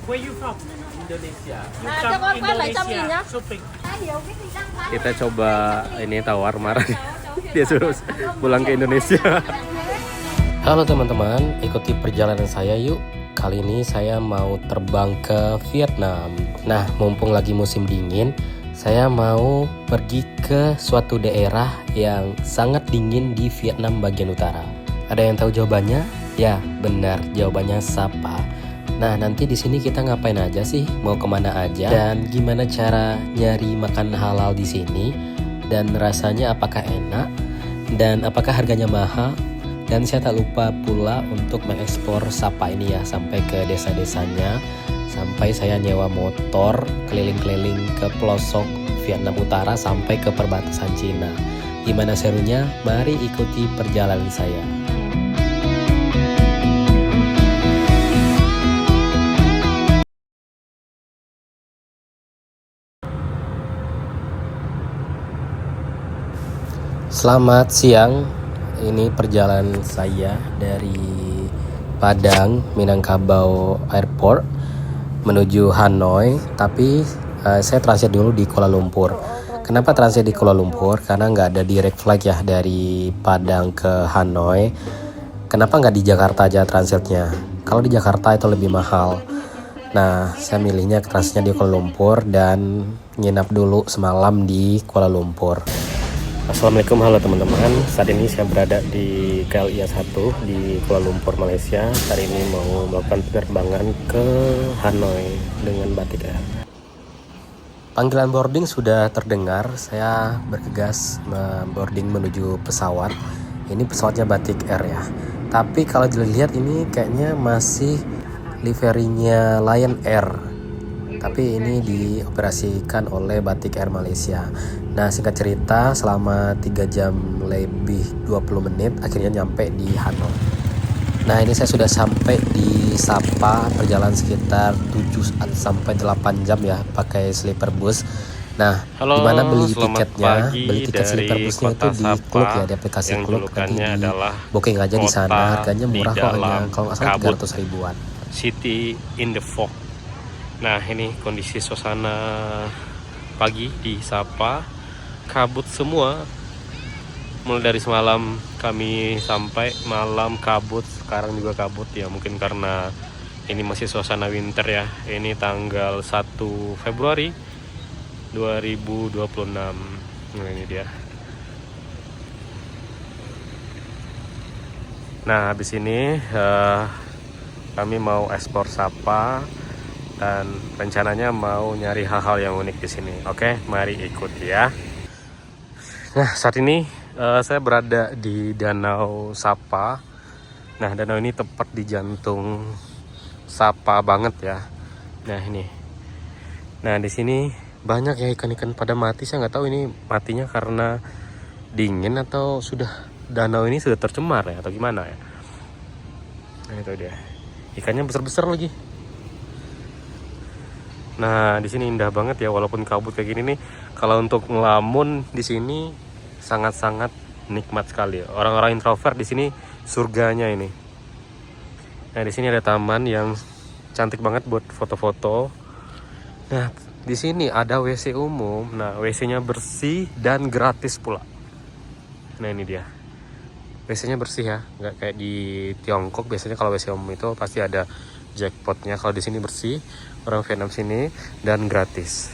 Where you from? Indonesia. You À, come cho con quay lại cho mình nhá. shopping. Kita coba ini tawar marah. Dia suruh pulang ke Indonesia. Halo teman-teman, ikuti perjalanan saya yuk. Kali ini saya mau terbang ke Vietnam. Nah, mumpung lagi musim dingin, saya mau pergi ke suatu daerah yang sangat dingin di Vietnam bagian utara. Ada yang tahu jawabannya? Ya, benar, jawabannya Sapa. Nah, nanti di sini kita ngapain aja sih? Mau kemana aja? Dan gimana cara nyari makan halal di sini? Dan rasanya apakah enak? Dan apakah harganya mahal? Dan saya tak lupa pula untuk mengekspor Sapa ini ya sampai ke desa-desanya. Sampai saya nyewa motor keliling-keliling ke pelosok Vietnam Utara sampai ke perbatasan Cina. Gimana serunya? Mari ikuti perjalanan saya. Selamat siang. Ini perjalanan saya dari Padang, Minangkabau Airport menuju Hanoi. Tapi saya transit dulu di Kuala Lumpur. Kenapa transit di Kuala Lumpur? Karena nggak ada direct flight ya dari Padang ke Hanoi. Kenapa nggak di Jakarta aja transitnya? Kalau di Jakarta itu lebih mahal. Nah, saya milihnya transitnya di Kuala Lumpur dan nginap dulu semalam di Kuala Lumpur. Assalamualaikum, halo teman-teman. Saat ini saya berada di KLIA 1 di Kuala Lumpur, Malaysia. Hari ini mau melakukan penerbangan ke Hanoi dengan Batik Air. Panggilan boarding sudah terdengar. Saya bergegas boarding menuju pesawat. Ini pesawatnya Batik Air ya. Tapi kalau dilihat ini kayaknya masih liverinya Lion Air. Tapi ini dioperasikan oleh Batik Air Malaysia. Nah, singkat cerita, selama 3 jam lebih 20 menit akhirnya nyampe di Hanoi. Nah, ini saya sudah sampai di Sapa, perjalanan sekitar 7 sampai 8 jam ya pakai sleeper bus. Nah, dimana beli tiketnya, beli tiket sleeper busnya itu di Klook ya, di aplikasi Klook. Nanti di booking aja di sana, harganya murah kok, hanya kalau nggak salah 300 ribuan. City in the fog. Nah, ini kondisi suasana pagi di Sapa, kabut semua. Mulai dari semalam kami sampai malam kabut, sekarang juga kabut ya, mungkin karena ini masih suasana winter ya. Ini tanggal 1 Februari 2026. Nah, ini dia. Nah, habis ini kami mau ekspor Sapa dan rencananya mau nyari hal-hal yang unik di sini. Oke, mari ikut ya. Nah, saat ini saya berada di Danau Sapa. Nah, danau ini tepat di jantung Sapa banget ya. Nah, ini. Nah, di sini banyak ya ikan-ikan pada mati. Saya nggak tahu ini matinya karena dingin atau sudah danau ini sudah tercemar ya atau gimana ya. Nah, itu dia. Ikannya besar-besar lagi. Nah, di sini indah banget ya, walaupun kabut kayak gini nih. Kalau untuk ngelamun di sini sangat-sangat nikmat sekali. Orang-orang introvert di sini surganya ini. Nah, di sini ada taman yang cantik banget buat foto-foto. Nah, di sini ada WC umum. Nah, WC-nya bersih dan gratis pula. Nah, ini dia. WC-nya bersih ya, nggak kayak di Tiongkok. Biasanya kalau WC umum itu pasti ada jackpotnya. Kalau di sini bersih, orang Vietnam sini, dan gratis.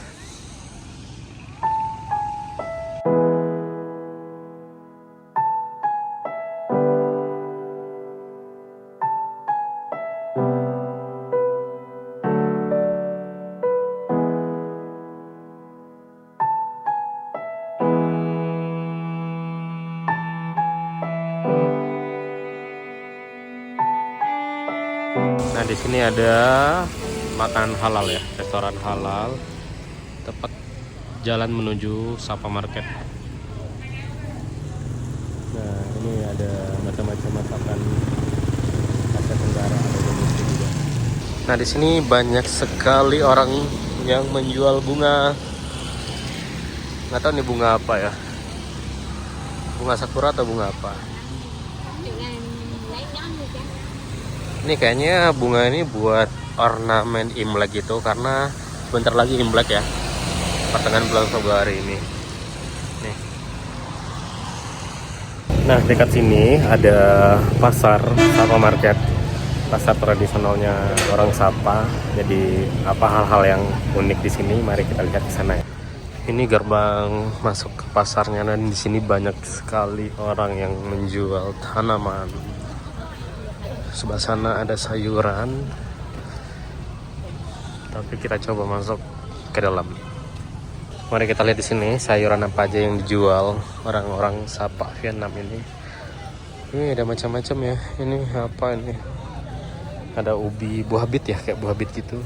Nah, di sini ada makanan halal ya, restoran halal, tepat jalan menuju Sapa Market. Nah, ini ada macam-macam masakan Asia Tenggara, ada Indonesia juga. Nah, di sini banyak sekali orang yang menjual bunga. Nggak tahu nih bunga apa ya, bunga sakura atau bunga apa. Ini kayaknya bunga ini buat ornamen Imlek itu, karena sebentar lagi Imlek ya, pertengahan bulan Februari ini. Nih. Nah, dekat sini ada pasar Sapa Market, pasar tradisionalnya orang Sapa. Jadi apa hal-hal yang unik di sini? Mari kita lihat di sana ya. Ini gerbang masuk ke pasarnya, dan di sini banyak sekali orang yang menjual tanaman. Sebelah sana ada sayuran, tapi kita coba masuk ke dalam. Mari kita lihat di sini sayuran apa aja yang dijual orang-orang Sapa Vietnam ini. Ini ada macam-macam ya. Ini apa ini? Ada ubi buah bit ya, kayak buah bit gitu.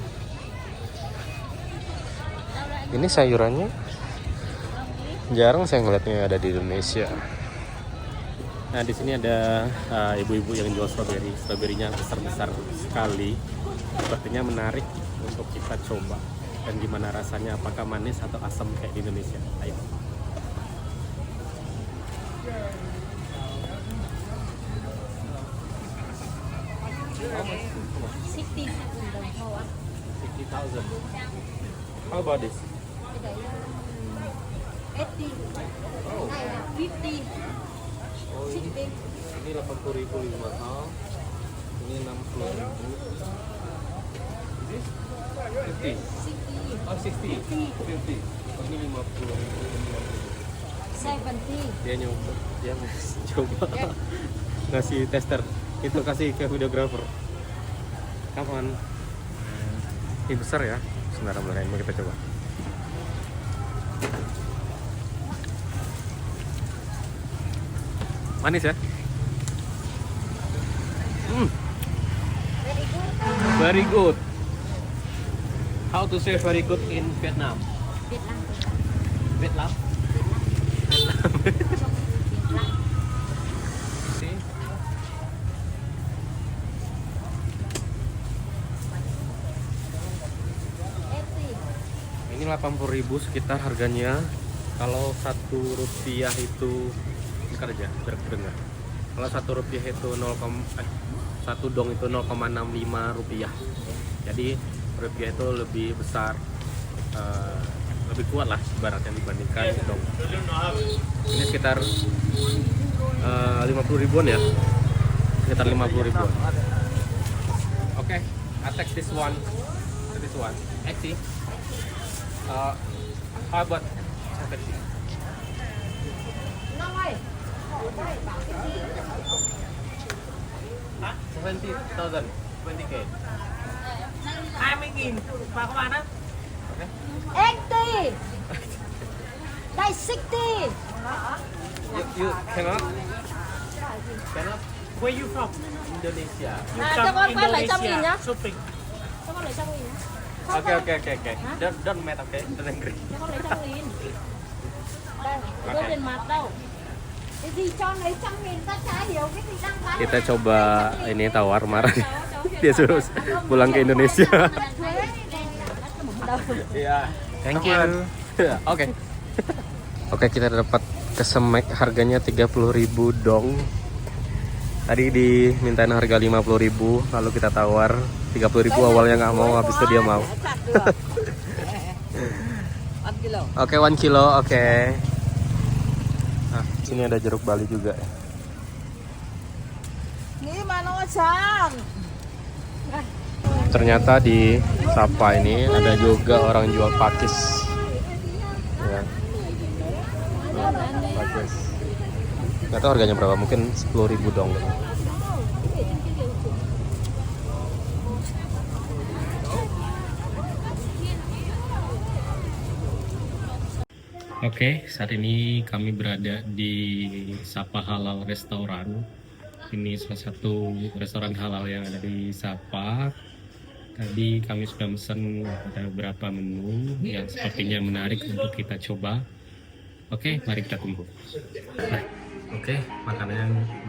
Ini sayurannya jarang saya ngeliatnya ada di Indonesia. Nah, di sini ada ibu-ibu yang jual stroberi. Stroberinya besar-besar sekali. Sepertinya menarik untuk kita coba. Dan gimana rasanya, apakah manis atau asam kayak di Indonesia? Ayo. How about this? 80, 50, Oh, 60. ini 80.000 lebih mahal. Ini 60.000. Ini 50. 60, Oh, 60. 50. Oh, ini 50.000. 70. Dia nyoba, dia coba ngasih tester. Itu kasih ke videographer. Kapan? Ini besar ya. Sebentar, mau kita coba. Manis ya? Very good. How to say very good in Vietnam? Vietnam. Vietnam? See? Ini 80.000 sekitar harganya. Kalau Rp1 itu, bentar aja, dengar. Kalau Rp1 itu 1 dong itu 0,65 rupiah. Jadi rupiah itu lebih besar, lebih kuat lah ibaratnya dibandingkan dong. Ini sekitar 50 ribuan ya, sekitar 50 ribuan. Oke, I take this one. Actually, how about 70? Năm ơi. 70,000, 20k. 20.000 và các bạn á. 80. Đây 60. You cannot Where you from? Indonesia. You À, from cho con quay lại 100.000 nhá. Shopping. Cho con lấy 100.000 nhá. Okay. Don't matter, okay? Don't angry. Cho con lấy 100.000. Đây, đưa tiền mặt đâu. Cái gì cho lấy 100.000 ta chả hiểu cái gì đang bán. Kita coba ini tawar marah. Dia suruh pulang ke Indonesia. Iya. Thank you. Oke. Oke, kita dapat kesemek harganya 30.000 dong. Tadi dimintain harga 50.000, lalu kita tawar 30.000, awalnya nggak mau, habis itu dia mau. Oke, 1 kilo, oke. Nah, sini ada jeruk Bali juga. Nghĩ mà nó sang. Ternyata di Sapa ini ada juga orang jual pakis. Ya. Pakis. Nggak tahu harganya berapa, mungkin 10.000 dong. Oke, saat ini kami berada di Sapa Halal Restoran. Ini salah satu restoran halal yang ada di Sapa. Tadi kami sudah pesan ada beberapa menu yang sepertinya menarik untuk kita coba. Oke, mari kita tunggu. Nah, oke,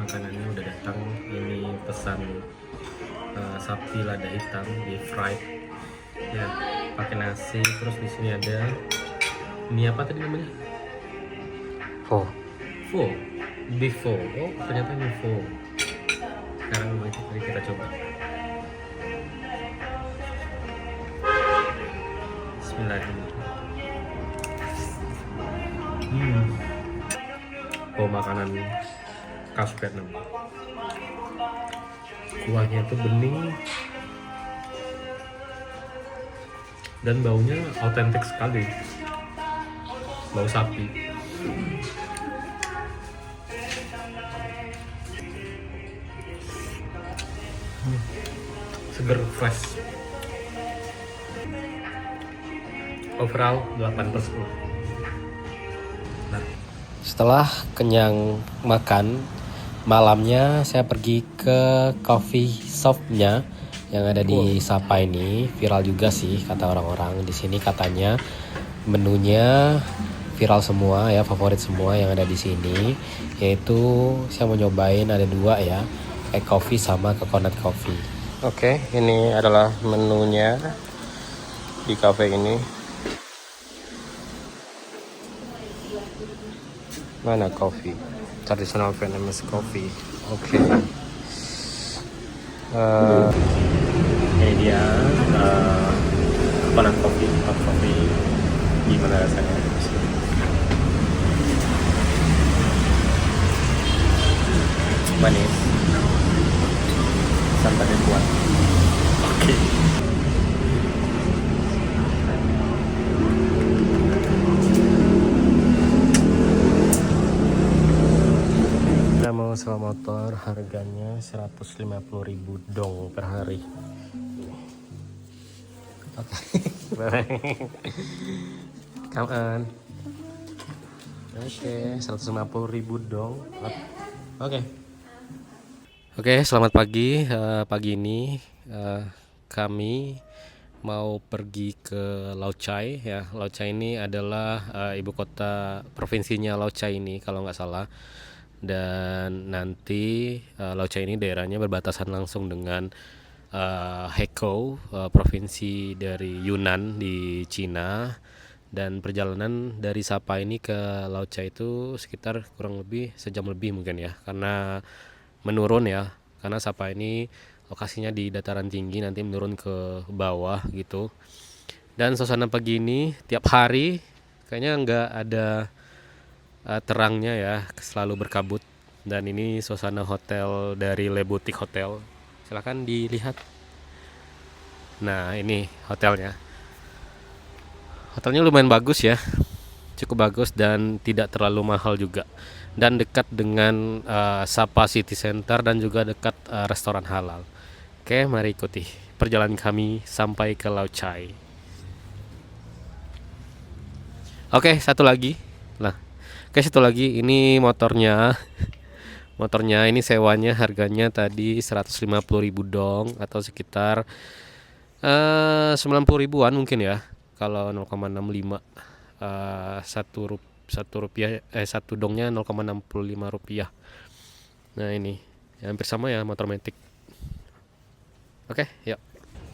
makanannya udah datang. Ini pesan sapi lada hitam di fried. Ya, pakai nasi. Terus di sini ada ini apa tadi namanya? Pho. Beef pho. Oh, ternyata ini pho. Sekarang mari kita coba. Bismillahirrahmanirrahim. Oh, makanan khas Vietnam. Kuahnya tuh bening dan baunya autentik sekali, bau sapi. Seger, fresh. Overall 8/10. Nah, Setelah kenyang makan, malamnya saya pergi ke coffee shopnya yang ada di Sapa ini. Viral juga sih kata orang-orang di sini, katanya menunya viral semua ya, favorit semua yang ada di sini. Yaitu saya mau nyobain ada 2 ya, egg coffee sama coconut coffee. Oke, ini adalah menunya di cafe ini. Mana coffee? Traditional Vietnamese coffee. Oke. Ini dia coconut coffee, hot coffee. Gimana rasanya? Manis. Santannya kuat. Oke. Kita mau sewa motor, harganya 150.000 dong per hari. Oke. Come on. Oke, 150.000 dong. Oke. Oke, selamat pagi. Pagi ini kami mau pergi ke Lao Cai ya. Lao Cai ini adalah ibu kota provinsinya Lao Cai ini kalau nggak salah. Dan nanti Lao Cai ini daerahnya berbatasan langsung dengan Haikou, provinsi dari Yunnan di Cina. Dan perjalanan dari Sapa ini ke Lao Cai itu sekitar kurang lebih sejam lebih mungkin ya, karena menurun ya, karena Sapa ini lokasinya di dataran tinggi, nanti menurun ke bawah gitu. Dan suasana pagi ini tiap hari kayaknya nggak ada terangnya ya, selalu berkabut. Dan ini suasana hotel dari Le Boutique Hotel, silahkan dilihat. Nah, ini hotelnya lumayan bagus ya, cukup bagus dan tidak terlalu mahal juga, dan dekat dengan Sapa City Center dan juga dekat restoran halal. Oke, mari ikuti perjalanan kami sampai ke Lao Cai. Oke, satu lagi ini motornya ini sewanya harganya tadi 150.000 dong, atau sekitar 90.000-an mungkin ya. Kalau 0,65 satu dongnya 0,65 rupiah. Nah, ini ya, hampir sama ya motor Matic. Oke, yuk.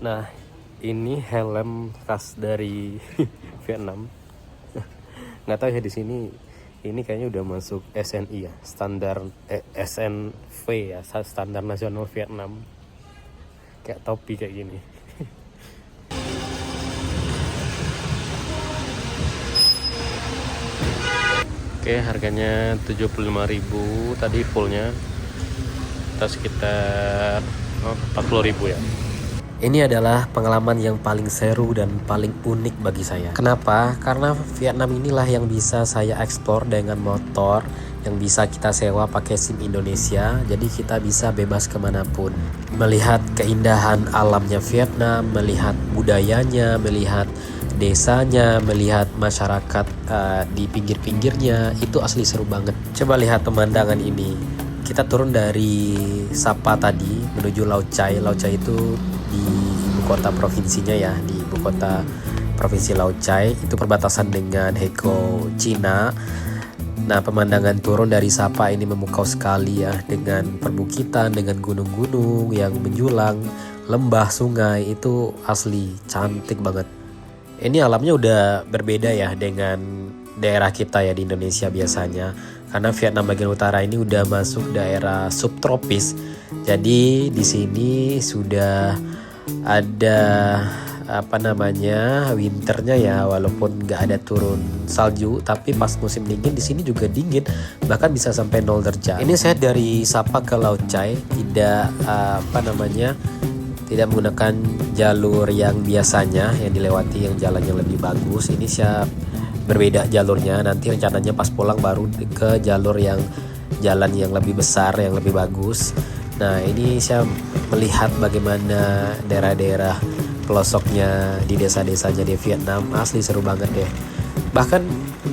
Nah, ini helm khas dari Vietnam. Nggak tahu ya, di sini ini kayaknya udah masuk SNI ya, standar SNV ya, standar nasional Vietnam. Kayak topi kayak gini. Oke, harganya 75.000 tadi fullnya, atau sekitar 40.000 ya. Ini adalah pengalaman yang paling seru dan paling unik bagi saya. Kenapa? Karena Vietnam inilah yang bisa saya eksplor dengan motor yang bisa kita sewa pakai SIM Indonesia. Jadi kita bisa bebas kemanapun. Melihat keindahan alamnya Vietnam, melihat budayanya, melihat desanya, melihat masyarakat di pinggir-pinggirnya, itu asli seru banget. Coba lihat pemandangan ini. Kita turun dari Sapa tadi menuju Lao Cai. Lao Cai itu di ibu kota provinsinya ya, di ibu kota provinsi Lao Cai, itu perbatasan dengan Haikou, Cina. Nah, pemandangan turun dari Sapa ini memukau sekali ya, dengan perbukitan, dengan gunung-gunung yang menjulang, lembah, sungai, itu asli cantik banget. Ini alamnya udah berbeda ya dengan daerah kita ya di Indonesia biasanya. Karena Vietnam bagian utara ini udah masuk daerah subtropis. Jadi di sini sudah ada apa namanya winternya ya, walaupun nggak ada turun salju, tapi pas musim dingin di sini juga dingin, bahkan bisa sampai 0 derajat. Ini saya dari Sapa ke Laut Chai tidak apa namanya tidak menggunakan jalur yang biasanya yang dilewati, yang jalan yang lebih bagus. Ini saya berbeda jalurnya, nanti rencananya pas pulang baru ke jalur yang jalan yang lebih besar, yang lebih bagus. Nah ini saya melihat bagaimana daerah-daerah pelosoknya di desa-desanya di Vietnam, asli seru banget deh. Bahkan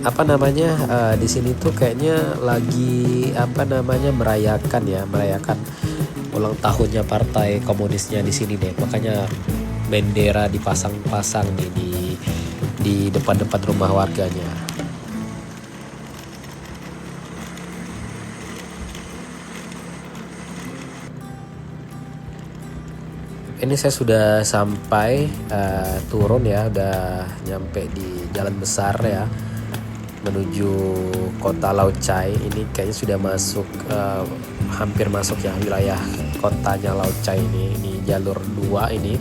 apa namanya di sini tuh kayaknya lagi apa namanya merayakan ulang tahunnya partai komunisnya di sini deh. Makanya bendera dipasang-pasang nih di depan-depan rumah warganya. Ini saya sudah sampai turun ya, udah nyampe di jalan besar ya menuju kota Laut Chai. Ini kayaknya sudah masuk hampir masuk ya wilayah kotanya Laut Chai ini jalur 2 ini.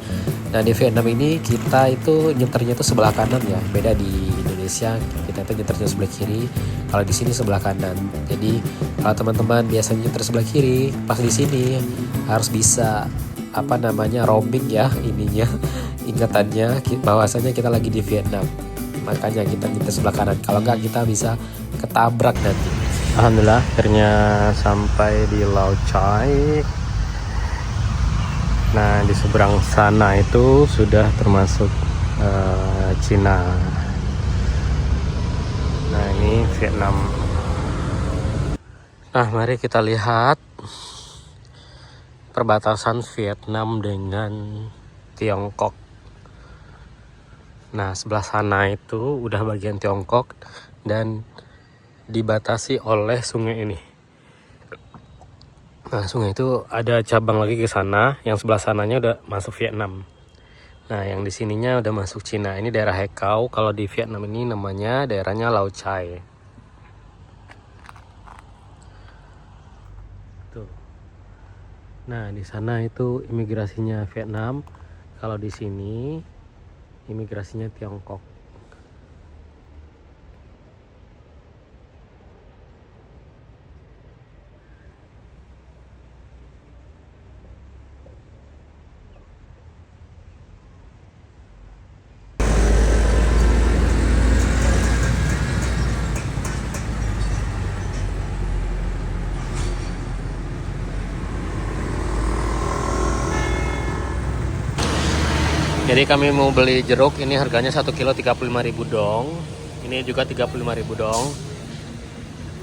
Nah di Vietnam ini kita itu nyeternya itu sebelah kanan ya, beda di Indonesia kita itu nyeternya sebelah kiri, kalau di sini sebelah kanan. Jadi kalau teman-teman biasanya nyeter sebelah kiri, pas di sini harus bisa apa namanya roaming ya ininya ingatannya bahwasanya kita lagi di Vietnam, makanya kita nyetir sebelah kanan, kalau enggak kita bisa ketabrak nanti. Alhamdulillah akhirnya sampai di Laut Chai. Nah di seberang sana itu sudah termasuk Cina. Nah ini Vietnam. Nah mari kita lihat perbatasan Vietnam dengan Tiongkok. Nah sebelah sana itu udah bagian Tiongkok dan dibatasi oleh sungai ini. Nah sungai itu ada cabang lagi ke sana, yang sebelah sananya udah masuk Vietnam. Nah yang di sininya udah masuk Cina. Ini daerah Hekau, kalau di Vietnam ini namanya daerahnya Lao Chai. Tuh. Nah di sana itu imigrasinya Vietnam, kalau di sini imigrasinya Tiongkok. Jadi kami mau beli jeruk, ini harganya 1 kilo 35.000 dong. Ini juga 35.000 dong.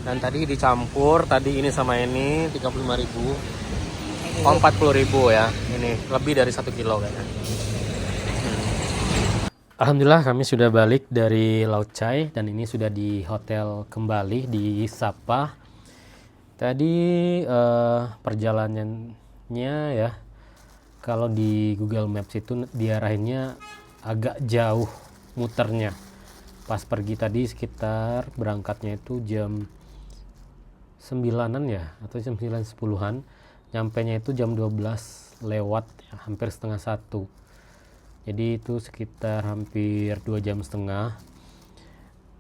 Dan tadi dicampur, tadi ini sama ini 35.000. Oh 40.000 ya. Ini lebih dari 1 kilo kayaknya. Alhamdulillah kami sudah balik dari Laut Chai dan ini sudah di hotel kembali di Sapa. Tadi perjalanannya ya, kalau di Google Maps itu diarahinnya agak jauh muternya. Pas pergi tadi sekitar berangkatnya itu jam 9-an ya, atau jam 9.10-an. Nyampenya itu jam 12 lewat ya, hampir setengah 1. Jadi itu sekitar hampir 2 jam setengah.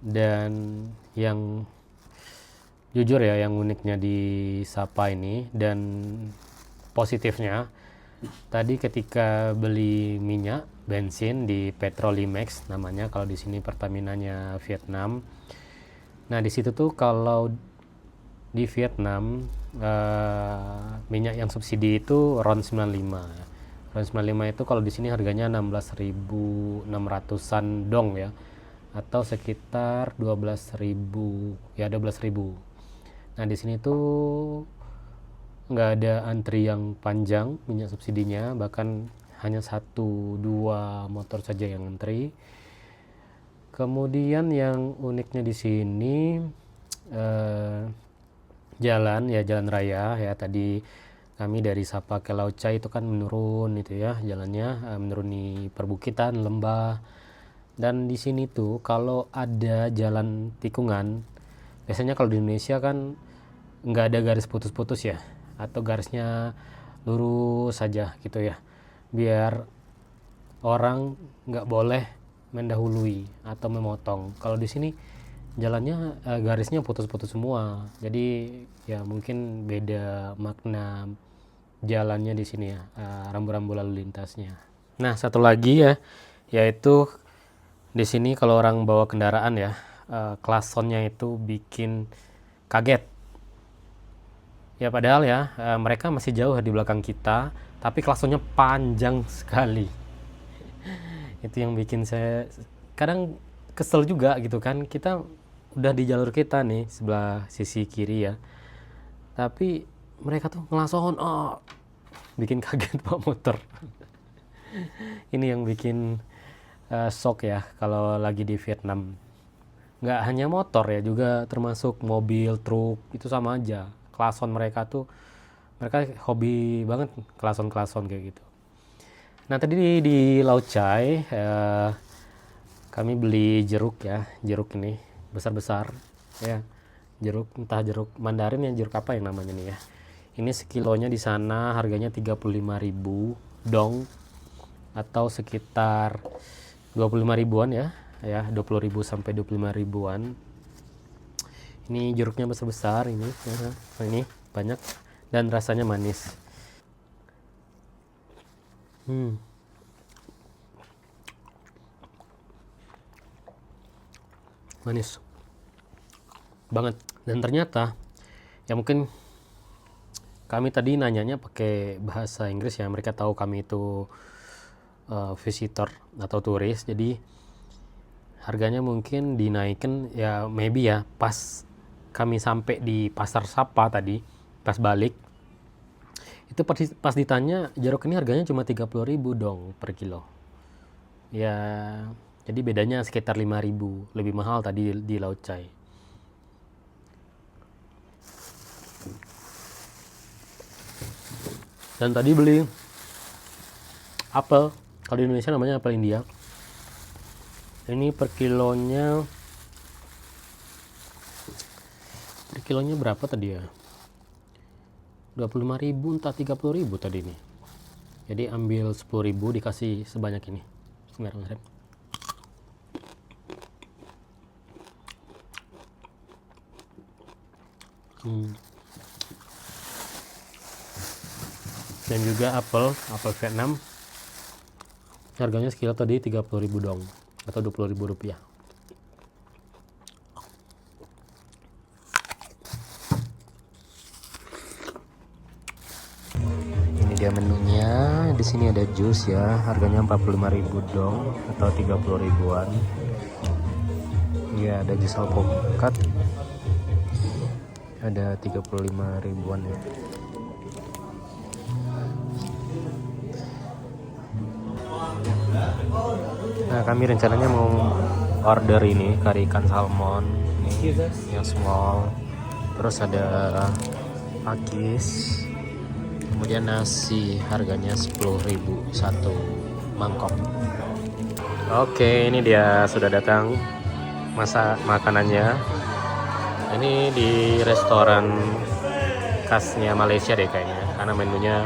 Dan yang jujur ya, yang uniknya di Sapa ini dan positifnya, tadi ketika beli minyak bensin di Petrolimex namanya, kalau di sini Pertaminanya Vietnam. Nah di situ tuh kalau di Vietnam minyak yang subsidi itu RON 95. RON 95 itu kalau di sini harganya 16.600-an dong ya, atau sekitar 12.000 ya, 12.000. Nah di sini tuh nggak ada antri yang panjang minyak subsidinya, bahkan hanya 1-2 motor saja yang antri. Kemudian yang uniknya di sini jalan raya ya, tadi kami dari Sapa ke Laut Chai itu kan menurun itu ya jalannya, menuruni perbukitan, lembah. Dan di sini tuh kalau ada jalan tikungan, biasanya kalau di Indonesia kan nggak ada garis putus-putus ya, atau garisnya lurus saja gitu ya, biar orang nggak boleh mendahului atau memotong. Kalau di sini jalannya garisnya putus-putus semua. Jadi ya mungkin beda makna jalannya di sini ya, rambu-rambu lalu lintasnya. Nah, satu lagi ya, yaitu di sini kalau orang bawa kendaraan ya, klaksonnya itu bikin kaget. Ya padahal ya, mereka masih jauh di belakang kita, tapi klaksonnya panjang sekali. Itu yang bikin saya kadang kesel juga gitu kan. Kita udah di jalur kita nih, sebelah sisi kiri ya. Tapi mereka tuh ngelakson, bikin kaget pak motor. Ini yang bikin shock ya kalau lagi di Vietnam. Nggak hanya motor ya, juga termasuk mobil, truk, itu sama aja. Klakson mereka tuh, mereka hobi banget klakson-klakson kayak gitu. Nah tadi di Lao Chai kami beli jeruk ya, jeruk ini besar-besar ya, jeruk entah jeruk Mandarin ya, jeruk apa yang namanya nih ya. Ini sekilonya di sana harganya 35.000 dong, atau sekitar 25 ribuan ya, 20.000 sampai 25 ribuan. Ini jeruknya besar-besar ini, ini banyak dan rasanya manis. Manis banget. Dan ternyata ya mungkin kami tadi nanyanya pakai bahasa Inggris ya, mereka tahu kami itu visitor atau turis, jadi harganya mungkin dinaikkan ya, maybe ya pas kami sampai di pasar Sapa tadi, pas balik itu pas ditanya jeruk ini harganya cuma 30.000 dong per kilo ya, jadi bedanya sekitar 5.000 lebih mahal tadi di Lao Chai. Dan tadi beli apel, kalau di Indonesia namanya apel India. Ini per kilonya berapa tadi ya? 25.000 entah 30.000 tadi nih. Jadi ambil 10.000 dikasih sebanyak ini. Bismillahirrahmanirrahim. Dan juga apel Vietnam harganya sekilo tadi 30.000 dong, atau 20.000 rupiah. Ini dia menunya. Di sini ada jus ya, harganya 45.000 dong, atau 30 ribuan. Iya, ada jus alpukat, ada 35 ribuan ya. Nah, kami rencananya mau order ini kari ikan salmon nih, yang small. Terus ada pakis, kemudian nasi harganya 10.000 satu mangkok. Oke, ini dia sudah datang masa makanannya. Ini di restoran khasnya Malaysia deh kayaknya, karena menunya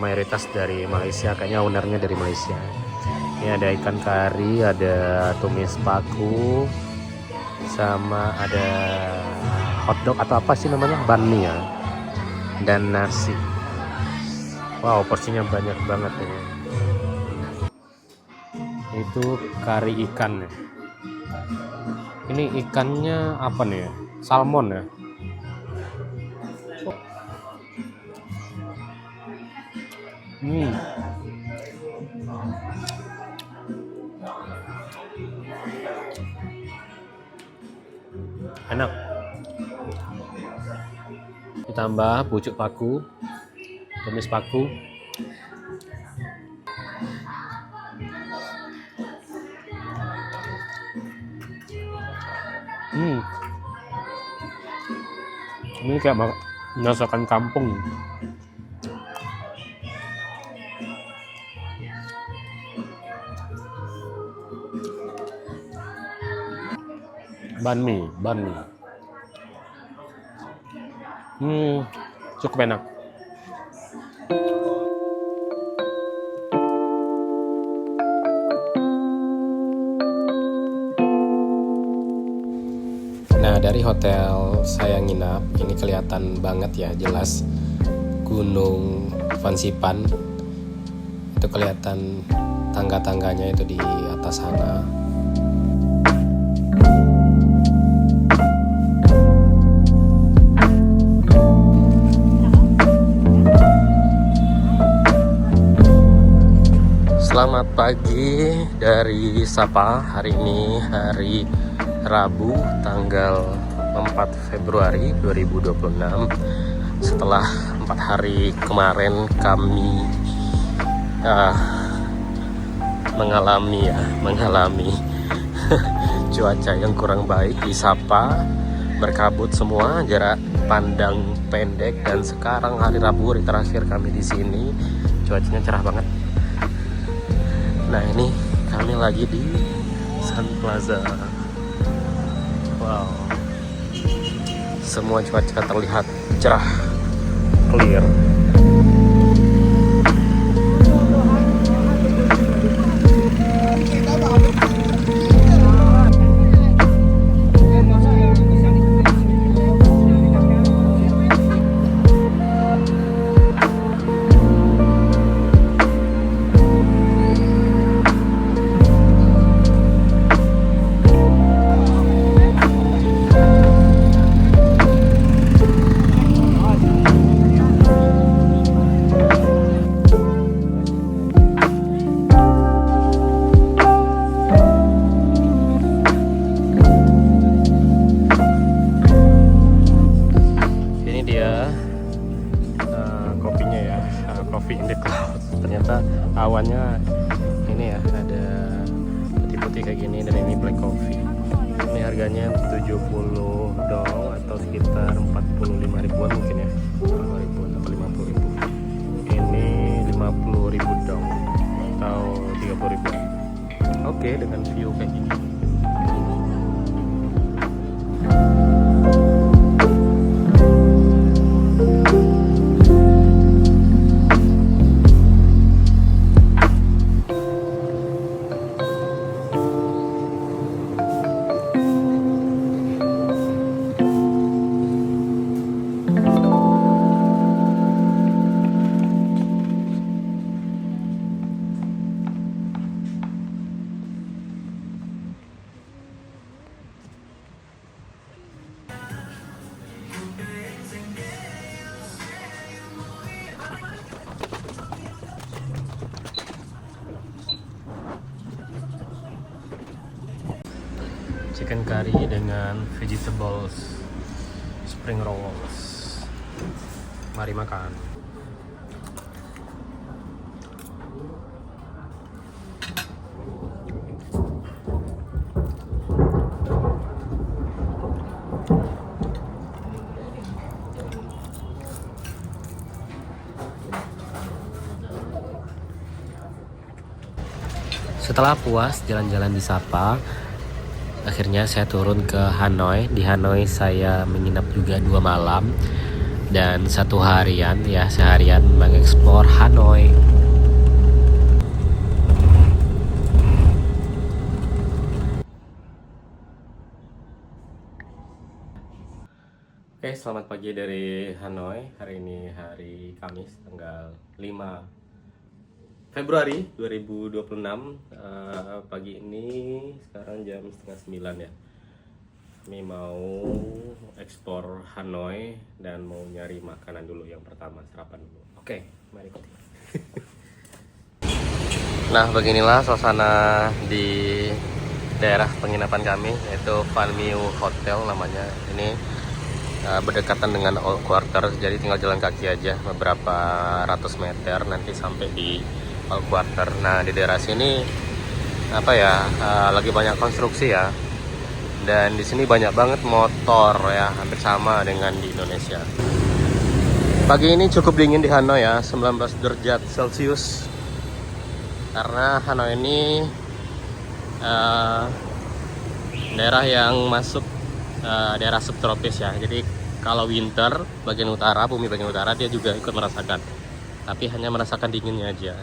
mayoritas dari Malaysia, kayaknya ownernya dari Malaysia. Ini ada ikan kari, ada tumis paku, sama ada hotdog atau apa sih namanya, banh mi ya, dan nasi. Wow, porsinya banyak banget ini. Itu kari ikan ya. Ini ikannya apa nih ya? Salmon ya. Enak. Ditambah pucuk paku, tumis paku. Ini kayak masakan kampung. Banh mi. Cukup enak. Nah, dari hotel saya nginap ini kelihatan banget ya, jelas Gunung Fansipan. Itu kelihatan tangga-tangganya itu di atas sana. Selamat pagi dari Sapa. Hari ini hari Rabu tanggal 4 Februari 2026. Setelah 4 hari kemarin kami mengalami cuaca yang kurang baik di Sapa, berkabut semua, jarak pandang pendek, dan sekarang hari Rabu, hari terakhir kami di sini, cuacanya cerah banget. Nah, ini kami lagi di Sun Plaza. Wow, semua cuaca terlihat cerah, clear. Kopinya ya, Coffee in the Cloud. Ternyata awannya ini ya, ada putih-putih kayak gini, dan ini black coffee. Ini harganya 70 dong atau sekitar 45 ribuan mungkin ya, 40 ribuan atau 50 ribu. Ini 50 ribu dong atau 30 ribuan. Oke, dengan view kayak gini. Chicken curry dengan vegetables spring rolls. Mari makan. Setelah puas jalan-jalan di Sapa, akhirnya saya turun ke Hanoi. Di Hanoi saya menginap juga 2 malam dan 1 harian ya, seharian mengeksplor Hanoi. Oke, selamat pagi dari Hanoi. Hari ini hari Kamis tanggal 5 Februari 2026. Pagi ini sekarang jam setengah 9 ya. Kami mau eksplor Hanoi dan mau nyari makanan dulu. Yang pertama sarapan dulu. Oke, mari ikuti. Nah, beginilah suasana di daerah penginapan kami, yaitu Van Miu Hotel namanya. Ini berdekatan dengan Old Quarter, jadi tinggal jalan kaki aja beberapa ratus meter nanti sampai di Old Quarter. Nah, di daerah sini lagi banyak konstruksi ya, dan di sini banyak banget motor ya, hampir sama dengan di Indonesia. Pagi ini cukup dingin di Hanoi ya, 19 derajat Celcius, karena Hanoi ini daerah yang masuk daerah subtropis ya. Jadi kalau winter bagian utara, bumi bagian utara, dia juga ikut merasakan, tapi hanya merasakan dinginnya aja.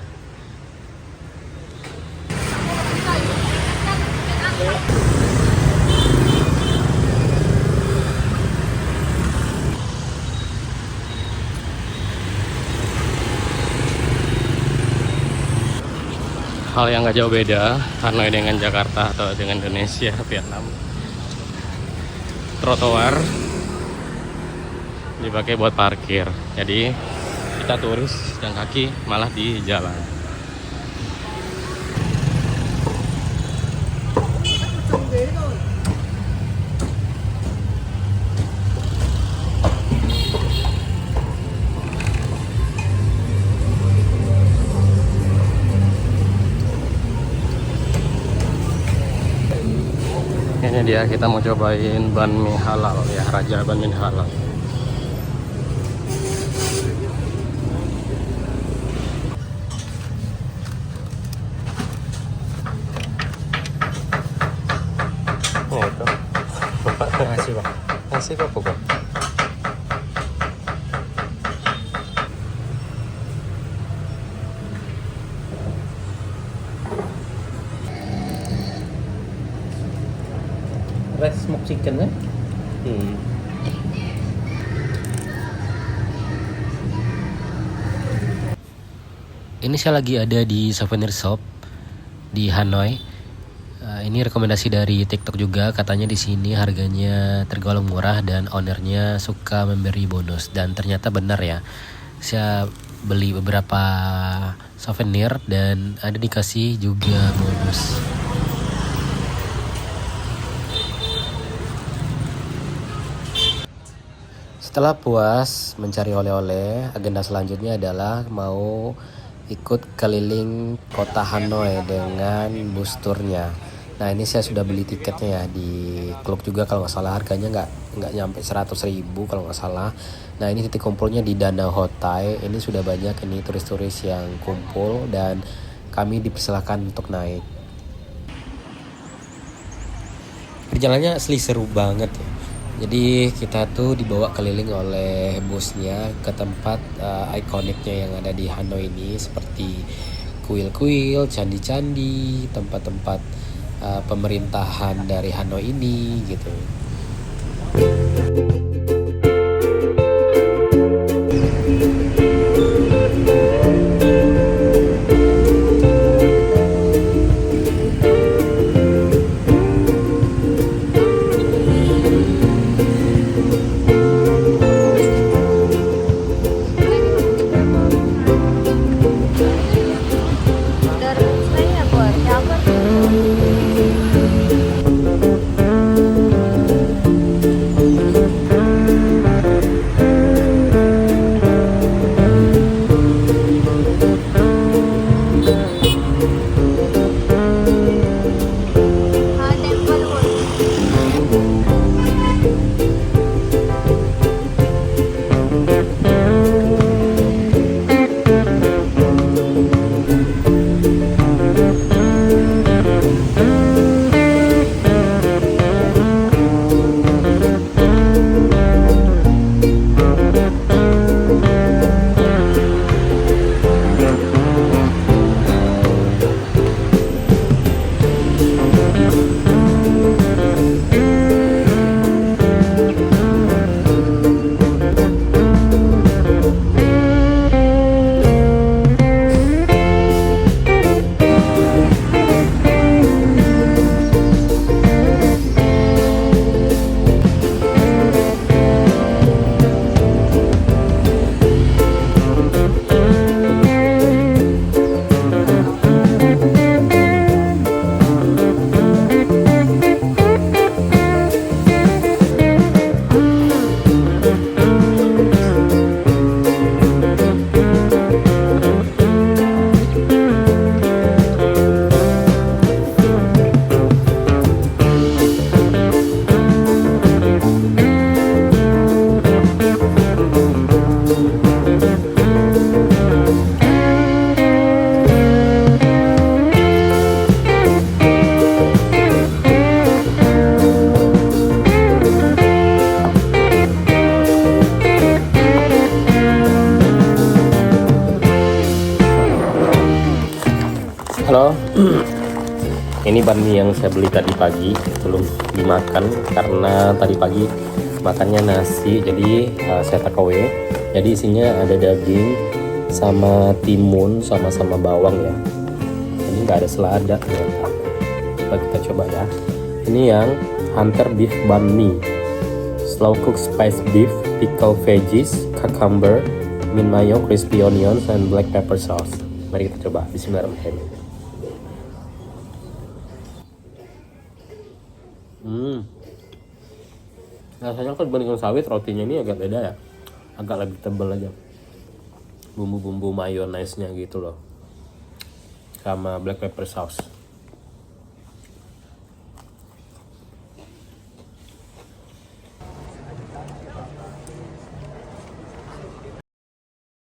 hal yang gak jauh beda Hanoi dengan Jakarta atau dengan Indonesia, Vietnam. Trotoar dipakai buat parkir, jadi kita turis dan kaki malah di jalan. Ini dia, kita mau cobain banh mi halal ya, Raja Banh Mi halal. Oh itu nasi pak, nasi apa bukan? Rice smoked chicken ya? Ini saya lagi ada di souvenir shop di Hanoi. Ini rekomendasi dari TikTok juga, katanya di sini harganya tergolong murah dan ownernya suka memberi bonus, dan ternyata benar ya. Saya beli beberapa souvenir dan ada dikasih juga bonus. Setelah puas mencari oleh-oleh, agenda selanjutnya adalah mau ikut keliling kota Hanoi dengan bus tournya. Nah ini saya sudah beli tiketnya ya di Klook juga kalau nggak salah, harganya nggak nyampe 100.000 kalau nggak salah. Nah ini titik kumpulnya di Danau Hotai. Ini sudah banyak ini turis-turis yang kumpul dan kami dipersilakan untuk naik. Perjalanannya asli seru banget ya. Jadi kita tuh dibawa keliling oleh busnya ke tempat ikoniknya yang ada di Hanoi ini, seperti kuil-kuil, candi-candi, tempat-tempat pemerintahan dari Hanoi ini gitu. Halo, ini banh mi yang saya beli tadi pagi, belum dimakan karena tadi pagi makannya nasi, jadi saya take away. Jadi isinya ada daging sama timun sama bawang ya. Jadi Ini nggak ada selada ternyata. Coba kita coba ya. Ini yang Hunter Beef Banh Mi, slow cook spice beef, pickle veggies, cucumber, mint mayo, crispy onions, and black pepper sauce. Mari kita coba. Bismillahirrahmanirrahim. Rasanya kalau dibandingkan sawit, rotinya ini agak beda ya, agak lebih tebal aja, bumbu-bumbu mayonnaise-nya gitu loh, sama black pepper sauce.